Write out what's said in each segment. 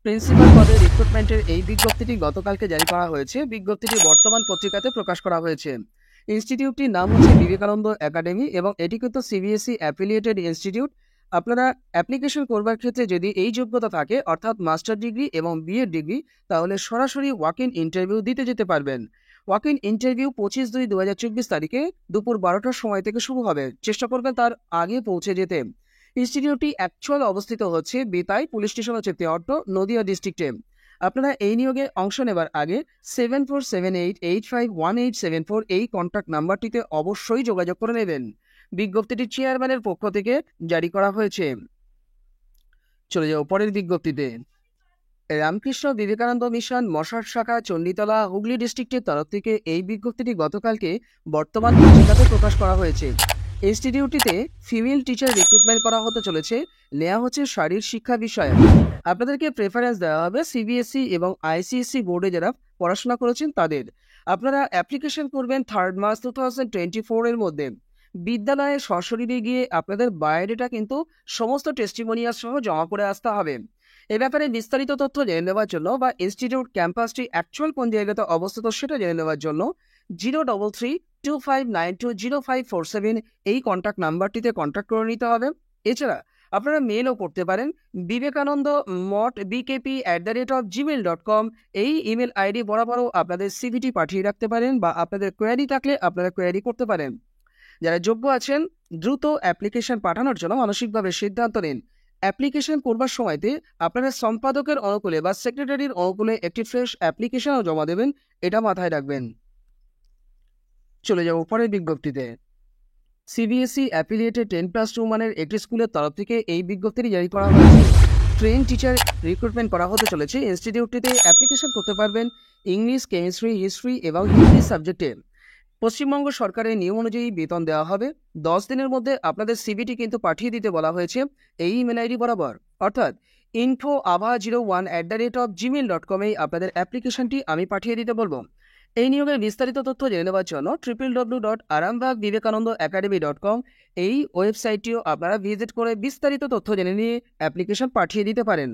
Principal পদে রিক্রুটমেন্টের এই বিজ্ঞপ্তিটি গতকালকে জারি করা হয়েছে। বিজ্ঞপ্তিটি বর্তমান পত্রিকাতে প্রকাশ করা হয়েছে। ইনস্টিটিউটটির নাম হচ্ছে বিবেকানন্দ একাডেমি এবং এটি কিন্তু সিবিএসই অ্যাফিলিয়েটেড ইনস্টিটিউট। আপনারা অ্যাপ্লিকেশন করবার ক্ষেত্রে যদি এই যোগ্যতা থাকে, অর্থাৎ মাস্টার ডিগ্রি এবং বিএড ডিগ্রি, তাহলে সরাসরি ওয়াক ইন ইন্টারভিউ দিতে যেতে পারবেন। ওয়াক ইন ইন্টারভিউ 25/2/2024 তারিখে দুপুর 12টার সময় থেকে শুরু হবে। চেষ্টা করবেন তার আগে পৌঁছে যেতে। ইনস্টিটিউটটি অ্যাকচুয়াল অবস্থিত হচ্ছে বেতাই পুলিশ স্টেশন হচ্ছে তেহট্ট, নদিয়া ডিস্ট্রিক্টে। আপনারা এই নিয়োগে অংশ নেবার আগে 7478851874 এই কন্ট্যাক্ট নাম্বারটিতে অবশ্যই যোগাযোগ করে নেবেন। বিজ্ঞপ্তিটি চেয়ারম্যানের পক্ষ থেকে জারি করা হয়েছে। চলে যাও পরের বিজ্ঞপ্তিতে। রামকৃষ্ণ বিবেকানন্দ মিশন মশার শাখা চণ্ডীতলা হুগলি ডিস্ট্রিক্টের তরফ থেকে এই বিজ্ঞপ্তিটি গতকালকে বর্তমান পত্রিকাতে প্রকাশ করা হয়েছে। ইনস্টিটিউটটিতে ফিমেল টিচার রিক্রুটমেন্ট করা হতে চলেছে। নেওয়া হচ্ছে শারীর শিক্ষা বিষয়ে। আপনাদেরকে প্রেফারেন্স দেওয়া হবে সিবিএসই এবং আইসিএসসি বোর্ডে যারা পড়াশোনা করেছেন তাদের। আপনারা অ্যাপ্লিকেশন করবেন 3 মার্চ 2024 এর মধ্যে। বিদ্যালয়ে সশরীরে গিয়ে আপনাদের বায়োডেটা কিন্তু সমস্ত টেস্টিমোনিয়াল সহ জমা করে আসতে হবে। এ ব্যাপারে বিস্তারিত তথ্য জেনে নেওয়ার জন্য বা ইনস্টিটিউট ক্যাম্পাসটি অ্যাকচুয়াল কোন জায়গাতে অবস্থিত সেটা জেনে নেওয়ার জন্য 03325920547 এই কন্ট্যাক্ট নাম্বারটিতে কন্ট্যাক্ট করে নিতে হবে। এছাড়া আপনারা মেলও করতে পারেন বিবেকানন্দ মঠ bkp@gmail.com এই ইমেল আইডি বরাবরও আপনাদের সিভিটি পাঠিয়ে রাখতে পারেন বা আপনাদের কোয়ারি থাকলে আপনারা কোয়ারি করতে পারেন। যারা যোগ্য আছেন দ্রুত অ্যাপ্লিকেশন পাঠানোর জন্য মানসিকভাবে সিদ্ধান্ত নিন। অ্যাপ্লিকেশন করবার সময়তে আপনারা সম্পাদকের অনুকূলে বা সেক্রেটারির অনুকূলে একটি ফ্রেশ অ্যাপ্লিকেশনও জমা দেবেন, এটা মাথায় রাখবেন। চলে যাব পরের বিজ্ঞপ্তিতে। সিবিএসই অ্যাফিলিয়েটেড 10+2 মানের একটি স্কুলের তরফ থেকে এই বিজ্ঞপ্তিটি জারি করা হয়েছে। ট্রেন টিচার রিক্রুটমেন্ট করা হতে চলেছে। ইনস্টিটিউটটিতে অ্যাপ্লিকেশন করতে পারবেন ইংলিশ, কেমিস্ট্রি, হিস্ট্রি এবং হিন্দি সাবজেক্টে। পশ্চিমবঙ্গ সরকারের নিয়ম অনুযায়ী বেতন দেওয়া হবে। 10 দিনের মধ্যে আপনাদের সিভিটি কিন্তু পাঠিয়ে দিতে বলা হয়েছে এই ইমেল আইডি বরাবর, অর্থাৎ info@01@gmail.com আপনাদের অ্যাপ্লিকেশনটি আমি পাঠিয়ে দিতে বলবো। এই নিয়োগের বিস্তারিত তথ্য জেনে নেওয়ার জন্য www.arambagvivekananda.academy.com এই ওয়েবসাইটটিও আপনারা ভিজিট করে বিস্তারিত তথ্য জেনে নিয়ে অ্যাপ্লিকেশন পাঠিয়ে দিতে পারেন।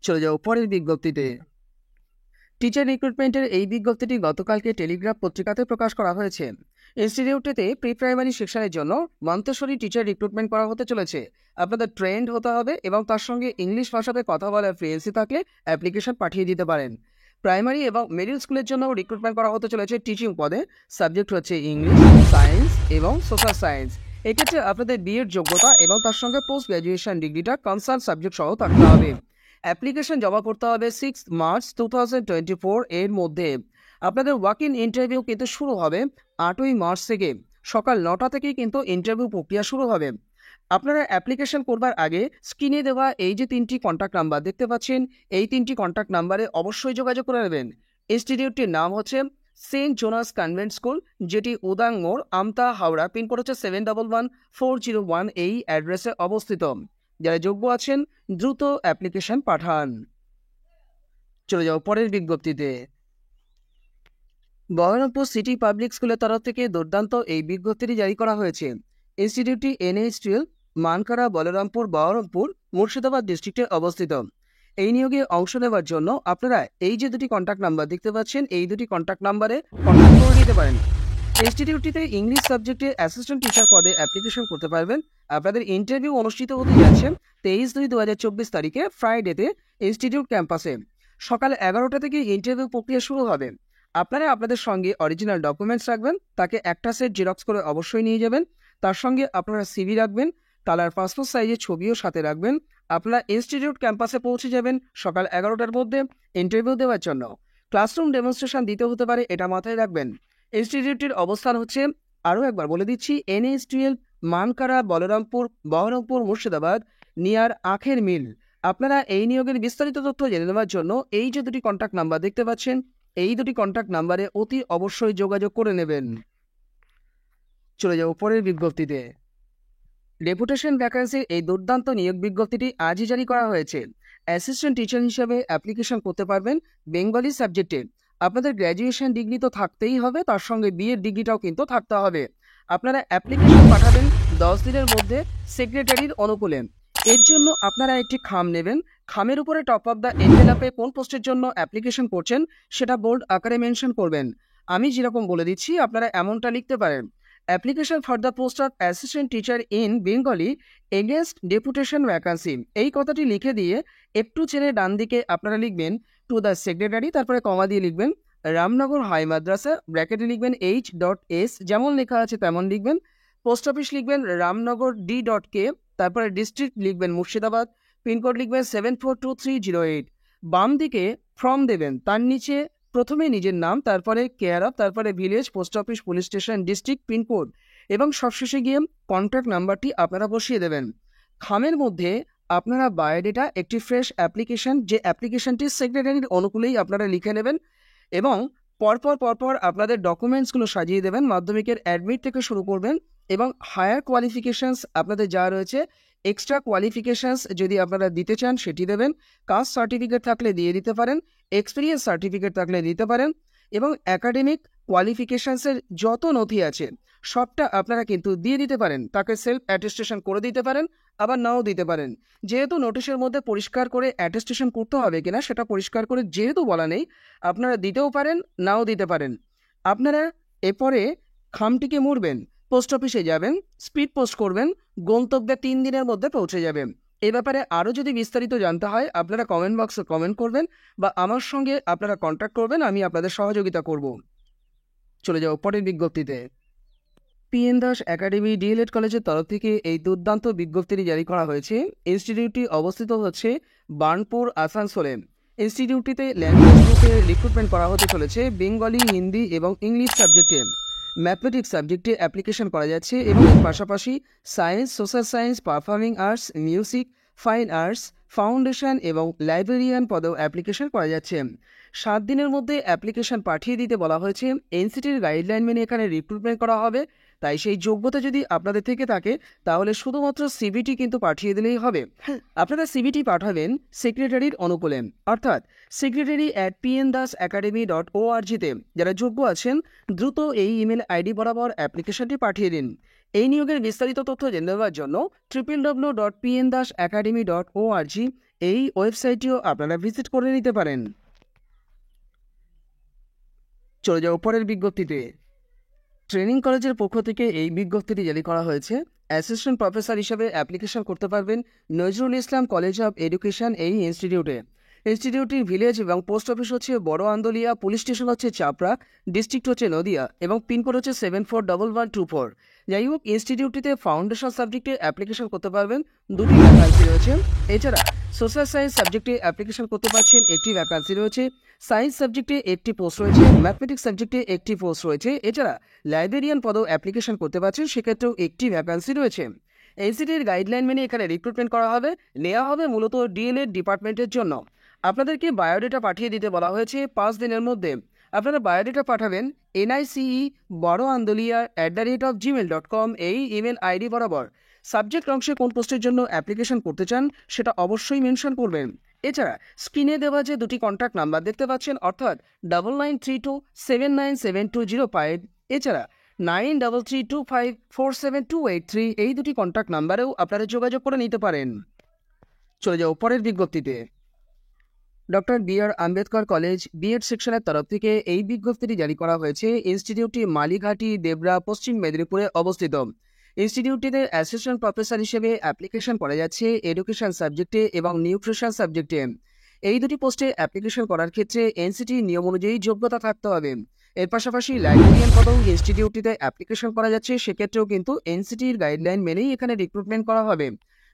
চলে যাও পরের বিজ্ঞপ্তিতে। টিচার রিক্রুটমেন্টের এই বিজ্ঞপ্তিটি গতকালকে টেলিগ্রাফ পত্রিকাতে প্রকাশ করা হয়েছে। ইনস্টিটিউটটিতে প্রি প্রাইমারি সেকশনের জন্য মন্তেশ্বরী টিচার রিক্রুটমেন্ট করা হতে চলেছে। আপনাদের ট্রেন্ড হতে হবে এবং তার সঙ্গে ইংলিশ ভাষাতে কথা বলার ফ্লুয়েন্সি থাকলে অ্যাপ্লিকেশন পাঠিয়ে দিতে পারেন। প্রাইমারি এবং মিডল স্কুলের জন্য রিক্রুটমেন্ট করা হতে চলেছে টিচিং পদে। সাবজেক্ট হচ্ছে ইংলিশ, সায়েন্স এবং সোশ্যাল সায়েন্স। এক্ষেত্রে আপনাদের বিএড যোগ্যতা এবং তার সঙ্গে পোস্ট গ্র্যাজুয়েশন ডিগ্রিটা কনসার্ন সাবজেক্ট সহ থাকতে হবে। অ্যাপ্লিকেশন জমা করতে হবে 6 মার্চ 2024 এর মধ্যে। আপনাদের ওয়াক ইন ইন্টারভিউ কিন্তু শুরু হবে 8ই মার্চ থেকে। সকাল 9টা থেকেই কিন্তু ইন্টারভিউ প্রক্রিয়া শুরু হবে। আপনারা অ্যাপ্লিকেশন করবার আগে স্ক্রিনে দেওয়া এই যে 3টি কন্ট্যাক্ট নাম্বার দেখতে পাচ্ছেন, এই 3টি কন্ট্যাক্ট নাম্বারে অবশ্যই যোগাযোগ করে নেবেন। ইনস্টিটিউটটির নাম হচ্ছে সেন্ট জোনাস কনভেন্ট স্কুল, যেটি উদাং মোড়, আমতা, হাওড়া। পিনকোড হচ্ছে 711401 এই অ্যাড্রেসে অবস্থিত। যারা যোগ্য আছেন দ্রুত অ্যাপ্লিকেশন পাঠান। চলে যাও পরের বিজ্ঞপ্তিতে। বহরমপুর সিটি পাবলিক স্কুলের তরফ থেকে দুর্দান্ত এই বিজ্ঞপ্তিটি জারি করা হয়েছে। ইনস্টিটিউটটি NH12 মানকারা, বলরামপুর, বহরমপুর, মুর্শিদাবাদ ডিস্ট্রিক্টে অবস্থিত। এই নিয়োগে অংশ নেওয়ার জন্য আপনারা এই যে দুটি কন্ট্যাক্ট নাম্বার দেখতে পাচ্ছেন, এই দুটি কন্ট্যাক্ট নাম্বারে কন্ট্যাক্ট করে নিতে পারেন। ইনস্টিটিউটটিতে ইংলিশ সাবজেক্টে অ্যাসিস্ট্যান্ট টিচার পদে অ্যাপ্লিকেশন করতে পারবেন। আপনাদের ইন্টারভিউ অনুষ্ঠিত হতে যাচ্ছে 23/2/2024 তারিখে ফ্রাইডেতে ইনস্টিটিউট ক্যাম্পাসে। সকাল 11টা থেকে ইন্টারভিউ প্রক্রিয়া শুরু হবে। আপনারা আপনাদের সঙ্গে অরিজিনাল ডকুমেন্টস রাখবেন, তাকে একটা সেট জেরক্স করে অবশ্যই নিয়ে যাবেন। তার সঙ্গে আপনারা সিভি রাখবেন, কালার পাসপোর্ট সাইজের ছবিও সাথে রাখবেন। আপনারা ইনস্টিটিউট ক্যাম্পাসে পৌঁছে যাবেন সকাল 11টার মধ্যে ইন্টারভিউ দেওয়ার জন্য। ক্লাসরুম ডেমনস্ট্রেশন দিতে হতে পারে, এটা মাথায় রাখবেন। ইনস্টিটিউটটির অবস্থান হচ্ছে, আরও একবার বলে দিচ্ছি, NH12 মানকারা, বলরামপুর, বহরমপুর, মুর্শিদাবাদ, নিয়ার আখের মিল। আপনারা এই নিয়োগের বিস্তারিত তথ্য জেনে নেওয়ার জন্য এই যে দুটি কন্ট্যাক্ট নাম্বার দেখতে পাচ্ছেন, এই দুটি কন্ট্যাক্ট নাম্বারে অতি অবশ্যই যোগাযোগ করে নেবেন। চলে যাব পরের বিজ্ঞপ্তিতে। ডেপুটেশন ভ্যাকান্সির এই দুর্দান্ত নিয়োগ বিজ্ঞপ্তিটি আজই জারি করা হয়েছে। অ্যাসিস্ট্যান্ট টিচার হিসেবে অ্যাপ্লিকেশন করতে পারবেন বেঙ্গলি সাবজেক্টে। আপনাদের গ্র্যাজুয়েশন ডিগ্রি তো থাকতেই হবে, তার সঙ্গে বিএড ডিগ্রিটাও কিন্তু থাকতে হবে। আপনারা অ্যাপ্লিকেশন পাঠাবেন 10 দিনের মধ্যে সেক্রেটারির অনুকূলে। এর জন্য আপনারা একটি খাম নেবেন। খামের উপরে টপ অফ দ্য এনভেলপে কোন পোস্টের জন্য অ্যাপ্লিকেশন করছেন সেটা বোল্ড আকারে মেনশন করবেন। আমি যেরকম বলে দিচ্ছি আপনারা এমনটা লিখতে পারেন, application for the post of assistant teacher in Bengali against deputation vacancy, এই কথাটি লিখে দিয়ে একটু ছেড়ে ডান দিকে আপনারা লিখবেন টু দ্য সেক্রেটারি, তারপরে কমা দিয়ে লিখবেন রামনগর হাই মাদ্রাসা, ব্র্যাকেটে লিখবেন H.S, যেমন লেখা আছে তেমন লিখবেন। পোস্ট অফিস লিখবেন রামনগর D.K, তারপরে ডিস্ট্রিক্ট লিখবেন মুর্শিদাবাদ, পিনকোড লিখবেন 742308। বাম দিকে ফর্ম দেবেন, তার নিচে প্রথমে নিজের নাম, তারপরে কেয়ার অফ, তারপরে village, post office, police station, district, pincode এবং সবশেষে গিয়ে কন্ট্যাক্ট নাম্বারটি আপনারা বসিয়ে দেবেন। খামের মধ্যে আপনারা বায়োডেটা, একটি ফ্রেশ অ্যাপ্লিকেশন, যে অ্যাপ্লিকেশনটি সেক্রেটারির অনুকূলেই আপনারা লিখে নেবেন এবং পরপর আপনাদের ডকুমেন্টসগুলো সাজিয়ে দেবেন। মাধ্যমিকের অ্যাডমিট থেকে শুরু করবেন এবং হায়ার কোয়ালিফিকেশানস আপনাদের যা রয়েছে, এক্সট্রা কোয়ালিফিকেশানস যদি আপনারা দিতে চান সেটি দেবেন। কাস্ট সার্টিফিকেট থাকলে দিয়ে দিতে পারেন, এক্সপিরিয়েন্স সার্টিফিকেট থাকলে দিতে পারেন এবং অ্যাকাডেমিক কোয়ালিফিকেশানসের যত নথি আছে সবটা আপনারা কিন্তু দিয়ে দিতে পারেন। তাকে সেলফ অ্যাটেস্টেশন করে দিতে পারেন, আবার নাও দিতে পারেন। যেহেতু নোটিশের মধ্যে পরিষ্কার করে অ্যাটেস্টেশন করতে হবে কিনা সেটা পরিষ্কার করে যেহেতু বলা নেই, আপনারা দিতেও পারেন, নাও দিতে পারেন। আপনারা এরপরে খামটিকে মুড়বেন, পোস্ট অফিসে যাবেন, স্পিড পোস্ট করবেন, গন্তব্যে 3 দিনের মধ্যে পৌঁছে যাবেন। এ ব্যাপারে আরও যদি বিস্তারিত জানতে হয় আপনারা কমেন্ট বক্সে কমেন্ট করবেন বা আমার সঙ্গে আপনারা কন্ট্যাক্ট করবেন, আমি আপনাদের সহযোগিতা করব। চলে যাও পরের বিজ্ঞপ্তিতে। PN দাস একাডেমি DLED কলেজের তরফ থেকে এই দুর্দান্ত বিজ্ঞপ্তিটি জারি করা হয়েছে। ইনস্টিটিউটটি অবস্থিত হচ্ছে বার্নপুর, আসানসোলে। ইনস্টিটিউটটিতে ল্যাঙ্গুয়েজ গ্রুপে রিক্রুটমেন্ট করা হতে চলেছে বেঙ্গলি, হিন্দি এবং ইংলিশ সাবজেক্টে। ম্যাথমেটিক্স সাবজেক্টে অ্যাপ্লিকেশন করা যাচ্ছে এবং এর পাশাপাশি science, social science, performing arts, music, fine arts, foundation এবং লাইব্রেরিয়ান পদেও অ্যাপ্লিকেশন করা যাচ্ছে। 7 দিনের মধ্যে অ্যাপ্লিকেশন পাঠিয়ে দিতে বলা হয়েছে। এনসিটির গাইডলাইন মেনে এখানে রিক্রুটমেন্ট করা হবে, তাই সেই যোগ্যতা যদি আপনাদের থেকে থাকে তাহলে শুধুমাত্র সিভিটি কিন্তু পাঠিয়ে দিলেই হবে। আপনারা সিভিটি পাঠাবেন সেক্রেটারির অনুকূলে, অর্থাৎ secretary@pndasacademy.org-তে। যারা যোগ্য আছেন দ্রুত এই ইমেল আইডি বরাবর অ্যাপ্লিকেশনটি পাঠিয়ে দিন। এই নিয়োগের বিস্তারিত তথ্য জেনে নেওয়ার জন্য www.pndasacademy.org এই ওয়েবসাইটটিও আপনারা ভিজিট করে নিতে পারেন। চলে যাও পরের বিজ্ঞপ্তিতে। ট্রেনিং কলেজের পক্ষ থেকে এই বিজ্ঞপ্তিটি জারি করা হয়েছে। অ্যাসিস্ট্যান্ট প্রফেসর হিসেবে অ্যাপ্লিকেশন করতে পারবেন Nazrul Islam college of education এই ইনস্টিটিউটে। ইনস্টিটিউটটির ভিলেজ এবং পোস্ট অফিস হচ্ছে বড় আন্দোলিয়া, পুলিশ স্টেশন হচ্ছে চাপড়া, ডিস্ট্রিক্ট হচ্ছে নদিয়া এবং পিনকোড হচ্ছে 741124। যাই হোক, ইনস্টিটিউটটিতে ফাউন্ডেশন সাবজেক্টে অ্যাপ্লিকেশন করতে পারবেন, 2টি ভ্যাকান্সি রয়েছে। এছাড়া সোশ্যাল সায়েন্স সাবজেক্টে অ্যাপ্লিকেশন করতে পারছেন, 1টি ভ্যাকান্সি রয়েছে। সায়েন্স সাবজেক্টে 1টি পোস্ট রয়েছে, ম্যাথমেটিক্স সাবজেক্টে 1টি পোস্ট রয়েছে। এছাড়া লাইব্রেরিয়ান পদেও অ্যাপ্লিকেশন করতে পারছেন, সেক্ষেত্রেও 1টি ভ্যাকান্সি রয়েছে। এনসিটির গাইডলাইন মেনে এখানে রিক্রুটমেন্ট করা হবে, নেওয়া হবে মূলত DLED ডিপার্টমেন্টের জন্য। আপনাদেরকে বায়োডেটা পাঠিয়ে দিতে বলা হয়েছে 5 দিনের মধ্যে। আপনারা বায়োডেটা পাঠাবেন nice.boroandolia@gmail.com এই ইমেল আইডি বরাবর। সাবজেক্ট অংশে কোন পোস্টের জন্য অ্যাপ্লিকেশন করতে চান সেটা অবশ্যই মেনশন করবেন। এছাড়া স্ক্রিনে দেওয়া যে 2টি কন্ট্যাক্ট নাম্বার দেখতে পাচ্ছেন, অর্থাৎ 9932797205, এছাড়া 9332547283, এই 2টি কন্ট্যাক্ট নাম্বারেও আপনারা যোগাযোগ করে নিতে পারেন। চলে যাও পরের বিজ্ঞপ্তিতে। Doctor B.R. Ambedkar college B.Ed সেকশনের তরফ থেকে এই বিজ্ঞপ্তিটি জারি করা হয়েছে। ইনস্টিটিউটটি মালিঘাটি, দেবরা, পশ্চিম মেদিনীপুরে অবস্থিত। ইনস্টিটিউটটিতে অ্যাসিস্ট্যান্ট প্রফেসর হিসেবে অ্যাপ্লিকেশন করা যাচ্ছে এডুকেশন সাবজেক্টে এবং নিউট্রিশন সাবজেক্টে। এই 2টি পোস্টে অ্যাপ্লিকেশন করার ক্ষেত্রে এনসিটি নিয়ম অনুযায়ী যোগ্যতা থাকতে হবে। এর পাশাপাশি লাইব্রেরিয়ান পদেও ইনস্টিটিউটটিতে অ্যাপ্লিকেশন করা যাচ্ছে, সেক্ষেত্রেও কিন্তু এনসিটির গাইডলাইন মেনেই এখানে রিক্রুটমেন্ট করা হবে।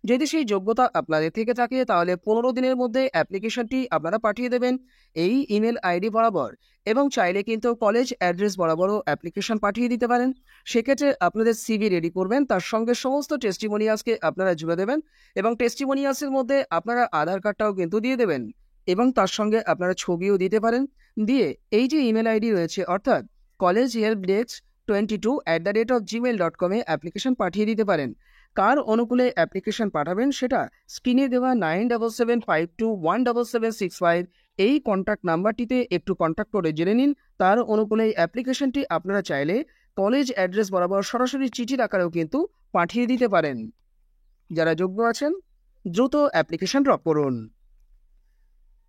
যদি সেই যোগ্যতা আপনাদের থেকে থাকে তাহলে 15 দিনের মধ্যে অ্যাপ্লিকেশনটি আপনারা পাঠিয়ে দেবেন এই ইমেল আইডি বরাবর এবং চাইলে কিন্তু কলেজ অ্যাড্রেস বরাবরও অ্যাপ্লিকেশন পাঠিয়ে দিতে পারেন। সেক্ষেত্রে আপনাদের সিভি রেডি করবেন, তার সঙ্গে সমস্ত টেস্টিমোনিয়ালসকে আপনারা জুড়ে দেবেন এবং টেস্টিমোনিয়ালসের মধ্যে আপনারা আধার কার্ডটাও কিন্তু দিয়ে দেবেন এবং তার সঙ্গে আপনারা ছবিও দিতে পারেন। দিয়ে এই যে ইমেল আইডি রয়েছে, অর্থাৎ collegehelpdesk22@gmail.com অ্যাপ্লিকেশন পাঠিয়ে দিতে পারেন। কার অনুকূলে অ্যাপ্লিকেশন পাঠাবেন সেটা স্ক্রিনে দেওয়া 9775217765 এই কন্ট্যাক্ট নাম্বারটিতে একটু কন্ট্যাক্ট করে জেনে নিন। তার অনুকূলে অ্যাপ্লিকেশনটি আপনারা চাইলে কলেজ অ্যাড্রেস বরাবর সরাসরি চিঠির আকারেও কিন্তু পাঠিয়ে দিতে পারেন। যারা যোগ্য আছেন দ্রুত অ্যাপ্লিকেশন ড্রপ করুন।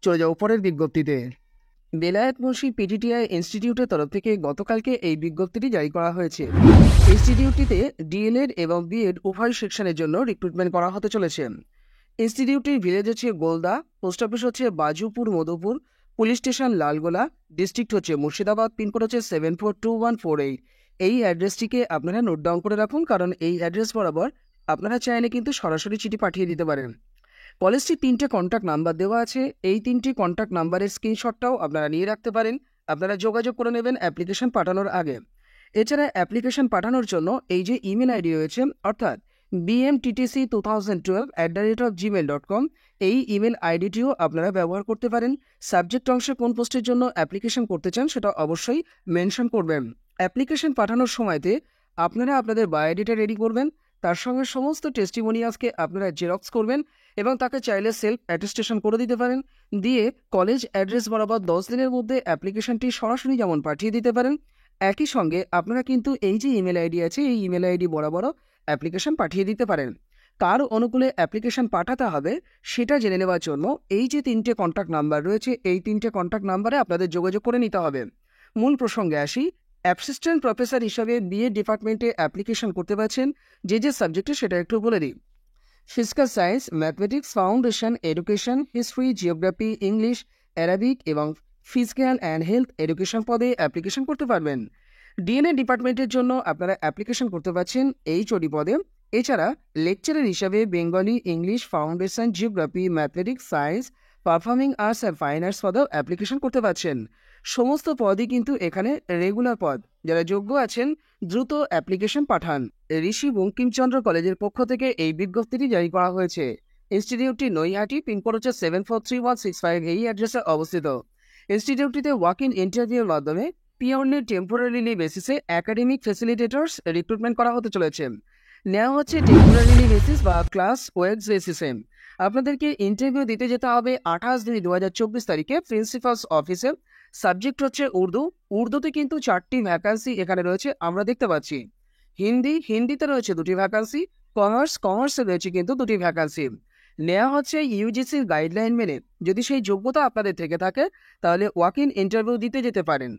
চলে যাও পরের বিজ্ঞপ্তিতে। বেলায়েত মুন্সি পিটিটিআই ইনস্টিটিউটের তরফ থেকে গতকালকে এই বিজ্ঞপ্তিটি জারি করা হয়েছে। ইনস্টিটিউটটিতে ডিএলএড এবং বিএড উভয় সেকশনের জন্য রিক্রুটমেন্ট করা হতে চলেছে। ইনস্টিটিউটটির ভিলেজ হচ্ছে গোলদা, পোস্ট অফিস হচ্ছে Bajupur Madhupur, police station Lalgola, district হচ্ছে মুর্শিদাবাদ, পিনকোড হচ্ছে 742148। এই অ্যাড্রেসটিকে আপনারা নোট ডাউন করে রাখুন, কারণ এই অ্যাড্রেস বরাবর আপনারা চাইলে কিন্তু সরাসরি চিঠি পাঠিয়ে দিতে পারেন। কলেজটি 3টে কন্ট্যাক্ট নাম্বার দেওয়া আছে, এই 3টি কন্ট্যাক্ট নাম্বারের স্ক্রিনশটটাও আপনারা নিয়ে রাখতে পারেন। আপনারা যোগাযোগ করে নেবেন অ্যাপ্লিকেশন পাঠানোর আগে। এছাড়া অ্যাপ্লিকেশন পাঠানোর জন্য এই যে ইমেল আইডি রয়েছে, অর্থাৎ bmttc2012@gmail.com, এই ইমেল আইডিটিও আপনারা ব্যবহার করতে পারেন। সাবজেক্ট অংশে কোন পোস্টের জন্য অ্যাপ্লিকেশন করতে চান সেটা অবশ্যই মেনশন করবেন। অ্যাপ্লিকেশন পাঠানোর সময়তে আপনারা আপনাদের বায়োডেটা রেডি করবেন, তার সঙ্গে সমস্ত টেস্টিমোনিয়ালসকে আপনারা জেরক্স করবেন এবং তাকে চাইলে সেলফ অ্যাটেস্টেশন করে দিতে পারেন। দিয়ে কলেজ অ্যাড্রেস বরাবর 10 দিনের মধ্যে অ্যাপ্লিকেশনটি সরাসরি যেমন পাঠিয়ে দিতে পারেন, একই সঙ্গে আপনারা কিন্তু এই যে ইমেল আইডি আছে এই ইমেল আইডি বরাবরও অ্যাপ্লিকেশন পাঠিয়ে দিতে পারেন। কার অনুকূলে অ্যাপ্লিকেশন পাঠাতে হবে সেটা জেনে নেওয়ার জন্য এই যে 3টে কন্ট্যাক্ট নাম্বার রয়েছে, এই 3টে কন্ট্যাক্ট নাম্বারে আপনাদের যোগাযোগ করে নিতে হবে। মূল প্রসঙ্গে আসি। অ্যাসিস্ট্যান্ট প্রফেসর হিসাবে বিএড ডিপার্টমেন্টে অ্যাপ্লিকেশন করতে পারছেন যে সাবজেক্টে সেটা একটু বলে দিই। Physical science, mathematics, foundation, education, history, geography, English, Arabic এবং ফিজিক্যাল অ্যান্ড হেলথ এডুকেশন পদে অ্যাপ্লিকেশন করতে পারবেন। ডিএনএ ডিপার্টমেন্টের জন্য আপনারা অ্যাপ্লিকেশন করতে পারছেন এইচওডি পদে। এছাড়া লেকচারার হিসাবে Bengali, English, foundation, geography, mathematics, science, performing arts and fine arts পদেও অ্যাপ্লিকেশন করতে পারছেন। সমস্ত পদই কিন্তু এখানে রেগুলার পদ। যারা যোগ্য আছেন দ্রুত অ্যাপ্লিকেশন পাঠান। ঋষি বঙ্কিমচন্দ্র কলেজের পক্ষ থেকে এই বিজ্ঞপ্তিটি জারি করা হয়েছে। ইনস্টিটিউটটি নৈহাটি, পিনকোড হচ্ছে 743165, এই অ্যাড্রেসে অবস্থিত। ইনস্টিটিউটটিতে ওয়াক ইন ইন্টারভিউর মাধ্যমে পিওরলি টেম্পোরারিলি বেসিসে একাডেমিক ফ্যাসিলিটেটরস রিক্রুটমেন্ট করা হতে চলেছে। নেওয়া হচ্ছে টেম্পোরারিলি বেসিস বা ক্লাস ওয়েজ বেসিসে। আপনাদেরকে ইন্টারভিউ দিতে যেতে হবে 28/2/2024 তারিখে প্রিন্সিপালস অফিসে। সাবজেক্ট হচ্ছে উর্দু। উর্দুতে কিন্তু 4টি ভ্যাকান্সি এখানে রয়েছে আমরা দেখতে পাচ্ছি। হিন্দিতে রয়েছে 2টি ভ্যাকান্সি। কমার্সে রয়েছে কিন্তু 2টি ভ্যাকান্সি। নেওয়া হচ্ছে ইউজিসির গাইডলাইন মেনে। যদি সেই যোগ্যতা আপনাদের থেকে থাকে তাহলে ওয়াক ইন ইন্টারভিউ দিতে যেতে পারেন।